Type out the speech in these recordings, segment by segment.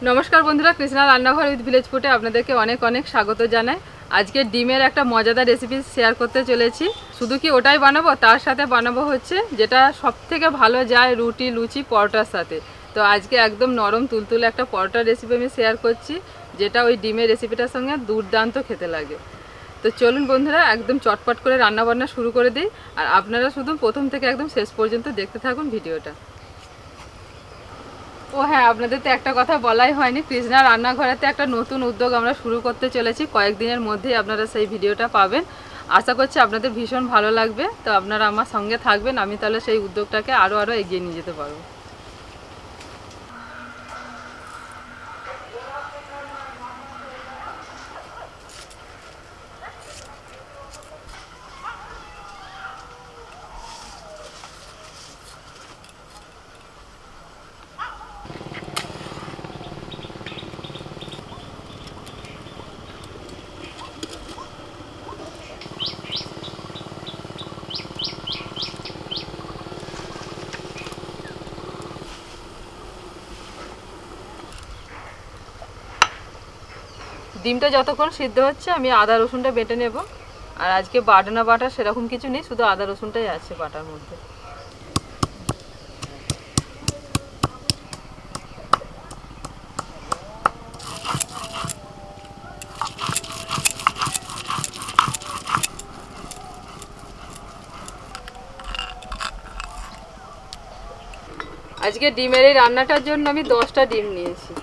নমস্কার বন্ধুরা, কৃষ্ণা রান্নাঘর উইথ ভিলেজ ফুডে আপনাদেরকে অনেক অনেক স্বাগত জানাই। আজকে ডিমের একটা মজাদার রেসিপি শেয়ার করতে চলেছি। শুধু কি ওটাই বানাবো, তার সাথে বানাবো হচ্ছে যেটা সবথেকে ভালো যায় রুটি, লুচি, পরোটার সাথে। তো আজকে একদম নরম তুলতুলে একটা পরোটার রেসিপি আমি শেয়ার করছি, যেটা ওই ডিমের রেসিপিটার সঙ্গে দুর্দান্ত খেতে লাগে। তো চলুন বন্ধুরা, একদম চটপট করে রান্নাবান্না শুরু করে দিই। আর আপনারা শুধু প্রথম থেকে একদম শেষ পর্যন্ত দেখতে থাকুন ভিডিওটা। ও হ্যাঁ, আপনাদের তো একটা কথা বলাই হয়নি, কৃষ্ণা রান্নাঘরেতে একটা নতুন উদ্যোগ আমরা শুরু করতে চলেছি। কয়েকদিনের মধ্যেই আপনারা সেই ভিডিওটা পাবেন। আশা করছি আপনাদের ভীষণ ভালো লাগবে। তো আপনারা আমার সঙ্গে থাকবেন, আমি তাহলে সেই উদ্যোগটাকে আরও এগিয়ে নিয়ে যেতে পারবো। ডিমটা যতক্ষণ সিদ্ধ হচ্ছে আমি আদা রসুনটা বেটে নেব। আর আজকে বাটনা বাটা সেরকম কিছু নেই, শুধু আদা রসুনটাই আছে বাটার মধ্যে। আজকে ডিমের এই রান্নাটার জন্য আমি 10টা ডিম নিয়েছি।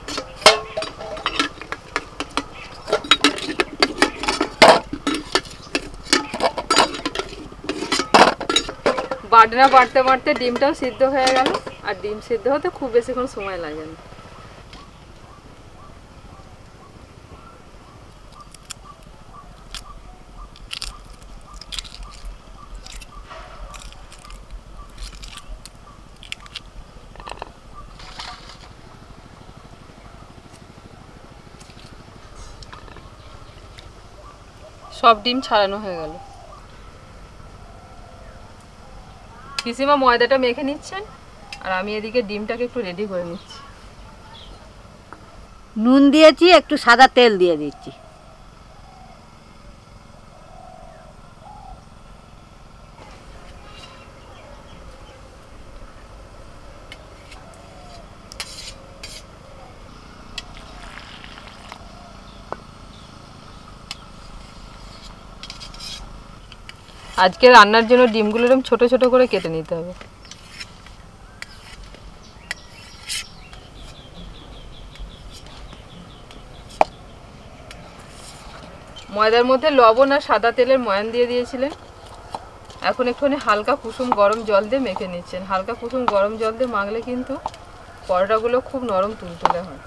বাটনা বাটতে বাটতে ডিমটাও সিদ্ধ হয়ে গেল। আর ডিম সিদ্ধ হতে খুব বেশিক্ষণ সময় লাগে না। সব ডিম ছাড়ানো হয়ে গেল। পিসিমা ময়দাটা মেখে নিচ্ছেন, আর আমি এদিকে ডিমটাকে একটু রেডি করে নিচ্ছি। নুন দিয়েছি, একটু সাদা তেল দিয়ে দিচ্ছি। আজকে রান্নার জন্য ডিমগুলো এরকম ছোট ছোট করে কেটে নিতে হবে। ময়দার মধ্যে লবণ আর সাদা তেলের ময়ান দিয়ে দিয়েছিলেন। এখন একটুখানি হালকা কুসুম গরম জল দিয়ে মেখে নিচ্ছেন। হালকা কুসুম গরম জল দিয়ে মাখলে কিন্তু পরোটাগুলো খুব নরম তুলতুলে হয়।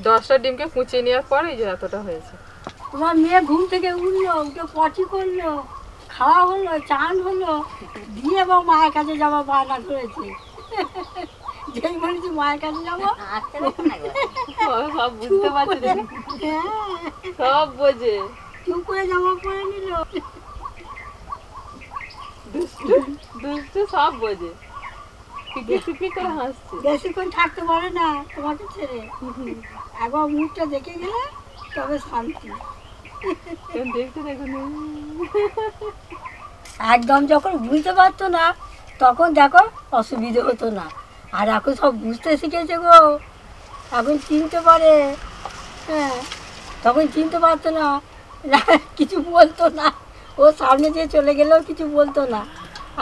দশটা ডিমকে কুচিয়ে নেওয়ার পর এই যে এতটা হয়েছে। তোমার মেয়ে ঘুম থেকে উঠলো, উঠে পটি করলো, খাওয়া হলো, চান হলো, দিয়ে এবং মায়ের কাছে যাওয়া বায়না করেছে। যেই বলেছি মায়ের কাছে যাবো, সব বুঝতে পারছি, সব বোঝে। চুপ করে জামা পরে নিল। দুষ্টু দুষ্টু সব বোঝে, পিকনিক করে হাসছে। বেশিক্ষণ থাকতে পারে না তোমাকে ছেড়ে। একবার মুখটা দেখে গেলে তবে শান্তি। দেখতে দেখুন, একদম যখন বুঝতে পারতো না তখন দেখো অসুবিধে হতো না। আর এখন সব বুঝতে শিখেছে গো, এখন চিনতে পারে। হ্যাঁ, তখন চিনতে পারতো না, কিছু বলতো না। ও সামনে দিয়ে চলে গেলেও কিছু বলতো না।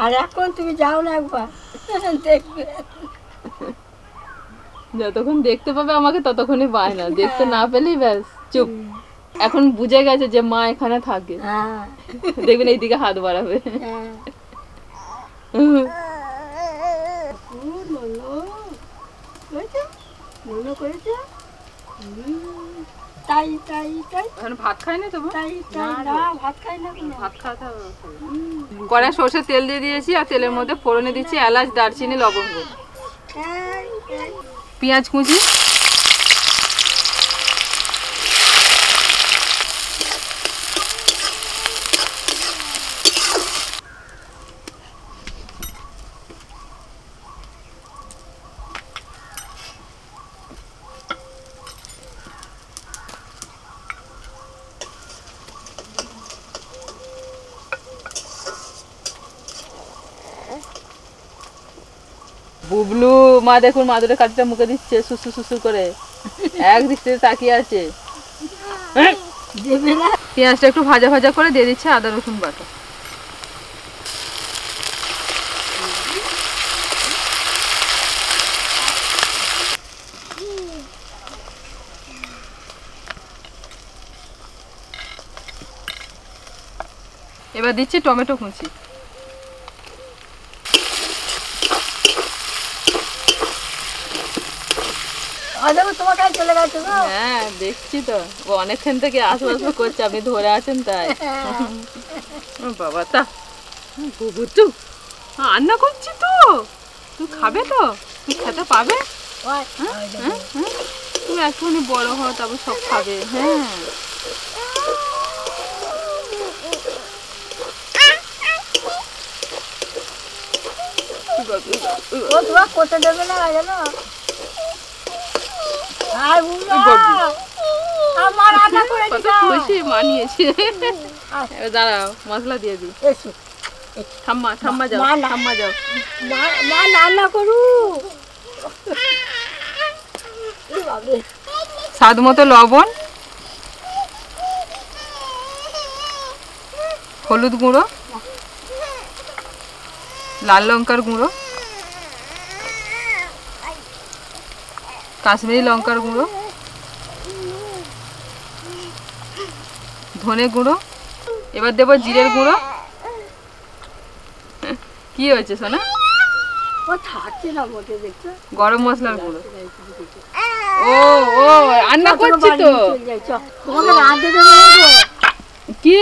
আর এখন তুমি যাও না একবার, দেখবে। যতক্ষণ দেখতে পাবে আমাকে ততক্ষণই বায়না, দেখতে না পেলেই ব্যাস চুপ। এখন বুঝে গেছে যে মা এখানে থাকে। দেখবেন এইদিকে হাত বাড়াবে। তাই তাই তাই এখন ভাত খাই না তোমার? তাই তাই না, ভাত খাই না কোনো। ভাত খাওয়াতে হবে। কড়াই সর্ষের তেল দিয়ে দিয়েছি আর তেলের মধ্যে ফোড়নে দিচ্ছি এলাচ, দারচিনি, লবঙ্গ, এই, এই। পেঁয়াজ কুচি, বুবলু মা দেখুন মাদুরের কাঠিটা মুখে দিচ্ছে সুসু সুসু করে, এক দৃষ্টিতে তাকিয়ে আছে। দেবে না। পেঁয়াজটা একটু ভাজা ভাজা করে দিয়ে দিচ্ছে আদা রসুন বাটা। এবার দিচ্ছি টমেটো কুচি। তোমার কাছে চলে গেছে গো। হ্যাঁ দেখছি তো, ও অনেকক্ষণ থেকে আশপাশ করছে, আপনি ধরে আছেন তাই। ও বাবা, তা বুবু তো রান্না করছি তো, তুই খাবে তো, তুই খেতে পাবে। তুমি এখনই বড় হও তারপর সব খাবে। হ্যাঁ ও তোমার করতে দেবে না জানো। আর আমার রান্না করেছি কত খুশি মানিয়েছে। এবার দাঁড়াও মশলা দিয়ে দিই। এসো ঠাম্মা ঠাম্মা যাও, ঠাম্মা যাও, মা রান্না করু। স্বাদ মতো লবণ, হলুদ গুঁড়ো, লাল লঙ্কার গুঁড়ো, কাশ্মীরি লঙ্কার গুঁড়ো, ধনে গুঁড়ো, এবার দেবো জিরের গুঁড়ো। কি হয়েছে সোনা? ও থাকছে না মোটে দেখছো। গরম মশলার গুঁড়ো। ও ও রান্না করছি তো। তোমাকে রাঁধতে দেবে না গো। কি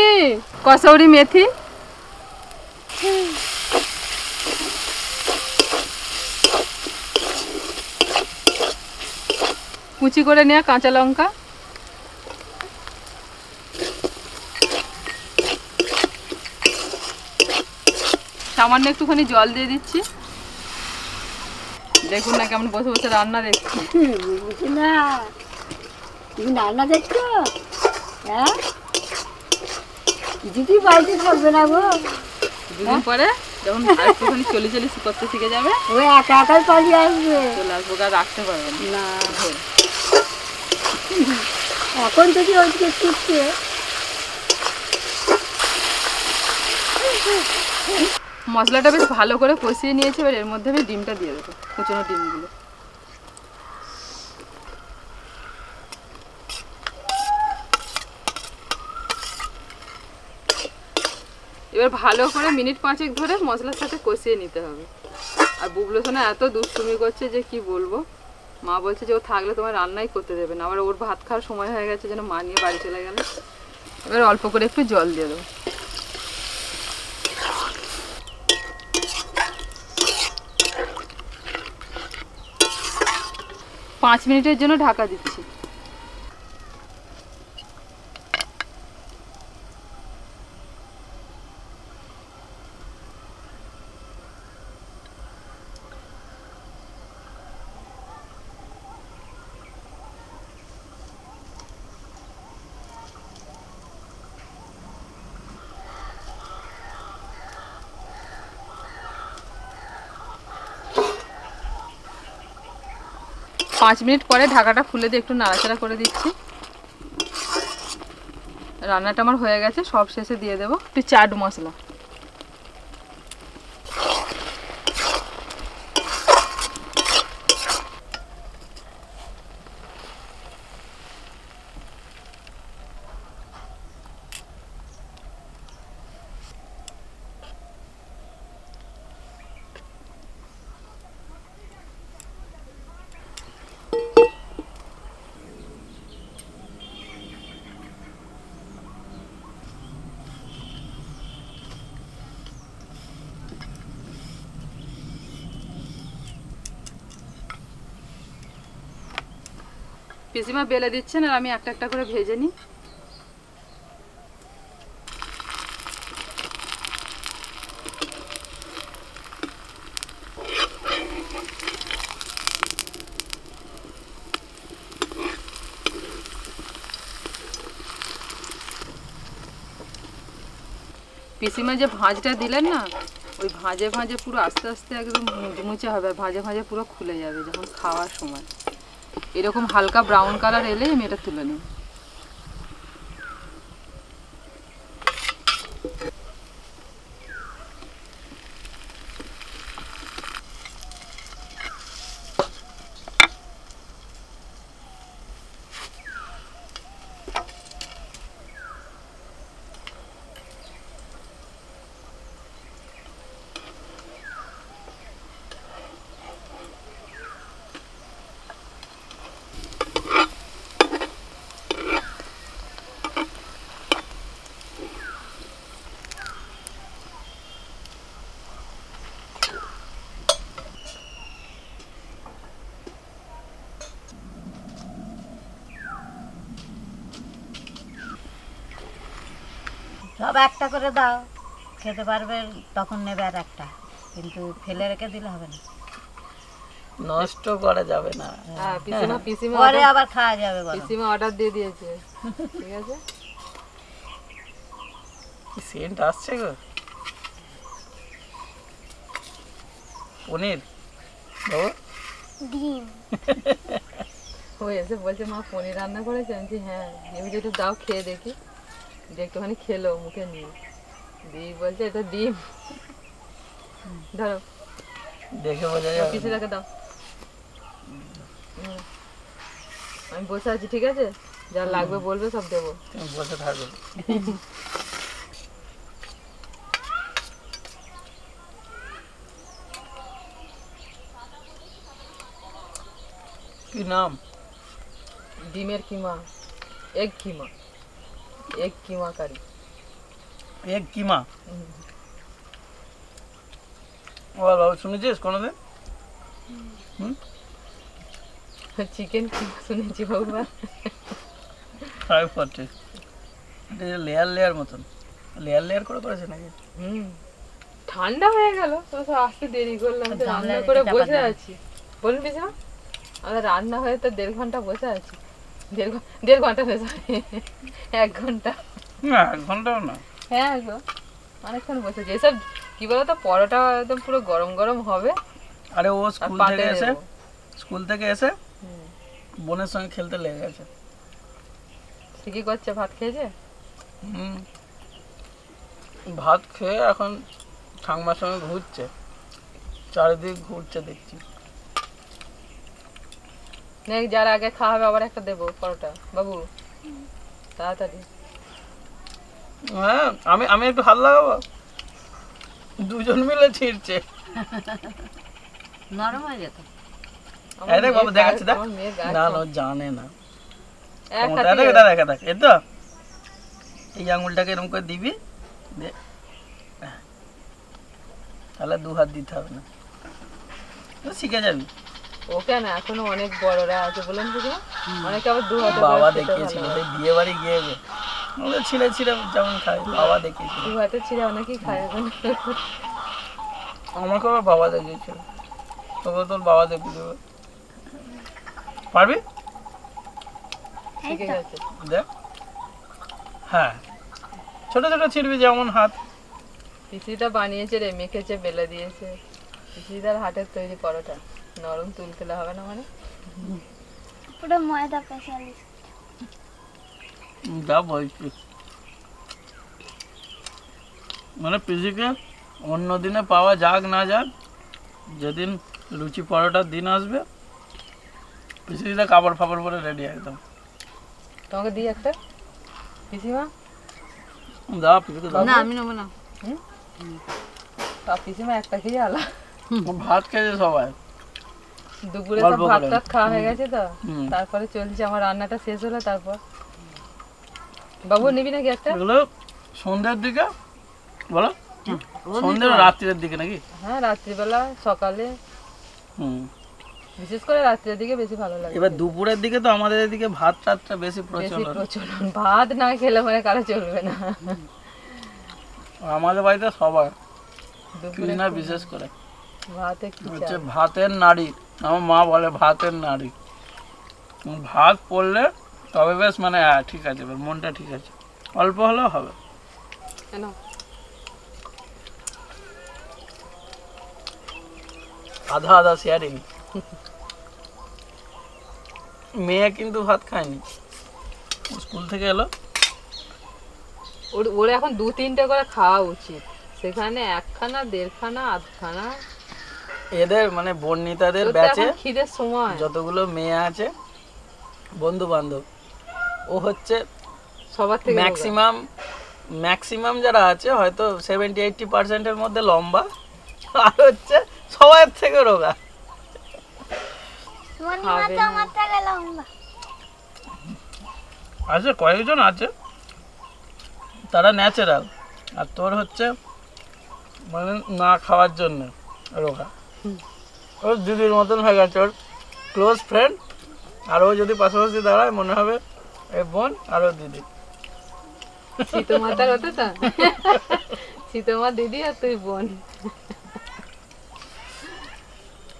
কসৌরি মেথি, কুচি করে নেওয়া কাঁচা লঙ্কা, সামান্য একটুখানি জল দিয়ে দিচ্ছি। দেখুন না কেমন বসে বসে রান্না দেখছি। বুঝি না তুমি রান্না দেখছো? হ্যাঁ কিছুতেই বাড়িতে থাকবে না গো। দুদিন পরে যখন একটুখানি চলি চলি করতে শিখে যাবে, ও একা একাই পালিয়ে আসবে। চলে আসবো, আর রাখতে পারবে না এখন যদি ওইদিকে শিখছে। মশলাটা বেশ ভালো করে কষিয়ে নিয়েছি, এবার এর মধ্যে আমি ডিমটা দিয়ে দেবো, কুচনো ডিমগুলো। এবার ভালো করে মিনিট 5 ধরে মশলার সাথে কষিয়ে নিতে হবে। আর বুবলু সোনা এত দুষ্টুমি করছে যে কি বলবো। মা বলছে যে ও থাকলে তোমার রান্নাই করতে দেবে না, আবার ওর ভাত খাওয়ার সময় হয়ে গেছে যেন মা নিয়ে বাড়ি চলে গেল। এবার অল্প করে একটু জল দিয়ে দেবো। পাঁচ মিনিটের জন্য ঢাকা দিচ্ছি। পাঁচ মিনিট পরে ঢাকাটা খুলে দিয়ে একটু নাড়াচাড়া করে দিচ্ছি। রান্নাটা আমার হয়ে গেছে, সব শেষে দিয়ে দেবো একটু চাট মশলা। পিসিমা বেলে দিচ্ছেন আর আমি একটা একটা করে ভেজে নিই। পিসিমা যে ভাঁজটা দিলেন না, ওই ভাঁজে ভাঁজে পুরো আস্তে আস্তে একদম মুচমুচে হবে, ভাঁজে ভাঁজে পুরো খুলে যাবে যখন খাওয়ার সময়। এরকম হালকা ব্রাউন কালার এলেই আমি এটা তুলে নিই। সব একটা করে দাও, খেতে পারবে তখন নেবে আর একটা, কিন্তু ফেলে রেখে দিলে হবে না, নষ্ট করা যাবে না। হ্যাঁ পিসিমা পিসিমা পরে আবার খাওয়া যাবে বলো। পিসিমা অর্ডার দিয়ে দিয়েছে। ঠিক আছে, কি সেন্ট আসছে গো। পনির বাবু ডিম ও এসে বলছে মা পনির রান্না করেছে। আমি বলছি হ্যাঁ। আমি একটু দাও খেয়ে দেখি, যে একটুখানি খেলো মুখে নিয়ে দিয়ে বলছে এটা ডিম। ধরো দেখে বোঝা যাবে। পিসিটাকে দাও। আমি বসে আছি, ঠিক আছে, যা লাগবে বলবে সব দেবো। তুমি বসে থাকো। কি নাম? ডিমের কিমা, এগ কিমা, এগ কিমা কারি। এক কিমা। বল বাবু, শুনেছিস কোনোদিন? চিকেন কিমা শুনেছি বাবা। ট্রাই করছিস? এটা লেয়ার লেয়ার মতন, লেয়ার লেয়ার করে করেছে নাকি? ঠান্ডা হয়ে গেল তো আসতে দেরি করলাম, তো রান্না করে বসে আছি। বলুন পিসিমা, আমরা রান্না হয়ে তো 1.5 ঘন্টা বসে আছি। 1.5 ঘন্টা না, সরি 1 ঘন্টা। না 1 ঘন্টাও না। হ্যাঁ গো, অনেকক্ষণ বসেছি। এসব কি বলতো, পরোটা একদম পুরো গরম গরম হবে। আরে ও আর স্কুল পাতে থেকে এসে দেবো। বোনের সঙ্গে খেলতে লেগে গেছে। সে কি করছে, ভাত খেয়েছে? ভাত খেয়ে এখন ঠাংমার সঙ্গে ঘুরছে, চারিদিক ঘুরছে দেখছি। যার আগে খাওয়া হবে আবার একটা দেবো পরোটা বাবু, তাড়াতাড়ি। হ্যাঁ আমি আমি একটু হাত লাগাবো, দুজন মিলে ছিঁড়ছে। নরম হয়ে যেত। আমার দেখ বাবু, মেয়ের দেখাচ্ছি গায়ে- দেখ। আমার মেয়ের গায়ে না কম। না, ও জানে না। এক দেখ হাতে- দেখ দেখ, এই তো এই আঙুলটাকে এরকম করে দিবি, দে। তাহলে 2 হাত দিতে হবে না, শিখে যাবি। ও কেন, এখনো অনেক বড়রা আছে বলেন তো, অনেকে আবার 2 হাতে বাবা করে খেতে দেখিয়েছিল ভালোবাসে। সেই বিয়ে বাড়ি গিয়ে ওদের ছিঁড়ে ছিঁড়ে যেমন খায়, বাবা দেখিয়েছিল। 2 হাতে ছিঁড়ে অনেকেই খায় এখন। আমাকে আবার বাবা দেখিয়েছিল, তোকে তোর বাবা দেখিয়ে দেবে। পারবি? শিখে গেছে। দেখ, হ্যাঁ ছোট ছোট ছিঁড়বি যেমন হাত। পিসিটা বানিয়েছে রে, মেখেছে, বেলে দিয়েছে। পিসিটার হাতের তৈরি পরোটা, নরম তুলতুলে হবে না মানে। পুরো ময়দা স্পেশালিস্ট। যা বলছিস, মানে পিসিকে অন্য দিনে পাওয়া যাক না যাক, যেদিন লুচি পরোটার দিন আসবে পিসিটা কাপড় ফাপড় পরে রেডি একদম। তোমাকে দিই একটা পিসিমা। দা পিসিকে দাও। না আমি নেবো না। পিসিমা একটা খেয়ে আলা। ভাত খেয়েছে সবাই, দুপুরে অল্প সব ভাত করে। টাত খাওয়া হয়ে গেছে তো, হুম। তারপরে চলছে আমার রান্নাটা শেষ হলো। তারপর বাবু নিবি নাকি একটা? এগুলো সন্ধ্যের দিকে, বলো সন্ধ্যে রাত্রির দিকে নাকি? হ্যাঁ রাত্রিবেলা, সকালে। হুম বিশেষ করে রাত্রের দিকে বেশি ভালো লাগে। এবার দুপুরের দিকে তো আমাদের এদিকে ভাত টাতটা বেশি বেশি প্রচলন। প্রচলন, ভাত না খেলে মানে কারো চলবে না। আমাদের বাড়িতে সবার দুপুরে না বিশেষ করে ভাতে কি হচ্ছে চাই? ভাতের নাড়ি। আমার মা বলে ভাতের নাড়ি। ভাত পড়লে তবে বেশ মানে ঠিক আছে, এবার মনটা ঠিক আছে, অল্প হলেও হবে। কেন আধা আধা শেয়ারিং। মেয়ে কিন্তু ভাত খায়নি, স্কুল থেকে এলো। ওর এখন 2-3টে করে খাওয়া উচিত, সেখানে একখানা দেড়খানা আধখানা। এদের মানে বর্ণিতাদের তোর তো ব্যাচে এখন খিদের সময়। যতগুলো মেয়ে আছে বন্ধু বান্ধব, ও হচ্ছে সবার থেকে ম্যাক্সিমাম যারা আছে হয়তো 70-80% মধ্যে লম্বা, আর হচ্ছে সবার থেকে রোগা। আমার থেকে লম্বা। আছে কয়েকজন আছে তারা ন্যাচারাল, আর তোর হচ্ছে মানে না খাওয়ার জন্য রোগা। ওর দিদির মতন হয়ে গেছে, ওর ক্লোজ ফ্রেন্ড, আর ও যদি পাশাপাশি দাঁড়ায় মনে হবে এ বোন আর ও দিদি। শীতমাতার হতো তো, শীতমা দিদি আর তুই বোন।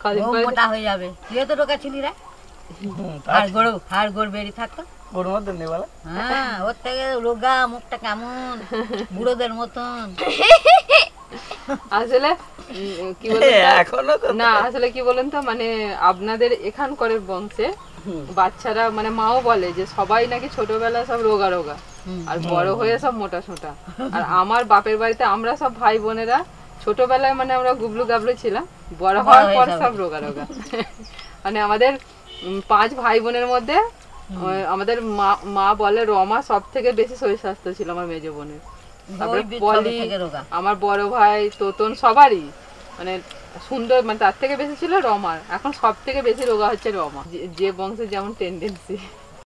কদিন ও পরে মোটা হয়ে যাবে। তুই তো রোগা ছিলি রে, হাড় গোড় বেরিয়ে থাকতো। ওর মধ্যে নেই বলা। হ্যাঁ, ওর থেকে রোগা, মুখটা কেমন বুড়োদের মতন। আসলে কি বলতো এখনো তো না, আসলে কি বলেন তো, মানে আপনাদের এখানকার বংশে বাচ্চারা মানে মাও বলে যে সবাই নাকি ছোটবেলায় সব রোগা রোগা, আর বড় হয়ে সব মোটা সোটা। আর আমার বাপের বাড়িতে আমরা সব ভাই বোনেরা ছোটবেলায় মানে আমরা গুবলু গাবলু ছিলাম, বড় হওয়ার পর সব রোগা রোগা। মানে আমাদের 5 ভাই বোনের মধ্যে আমাদের মা বলে রমা সব থেকে বেশি শরীর স্বাস্থ্য ছিল আমার মেজো বোনের। তারপরে পলি, আমার বড় ভাই তোতন, সবারই মানে সুন্দর, মানে তার থেকে বেশি ছিল রমার। এখন সব থেকে বেশি রোগা হচ্ছে রমা, যে বংশে যেমন টেন্ডেন্সি।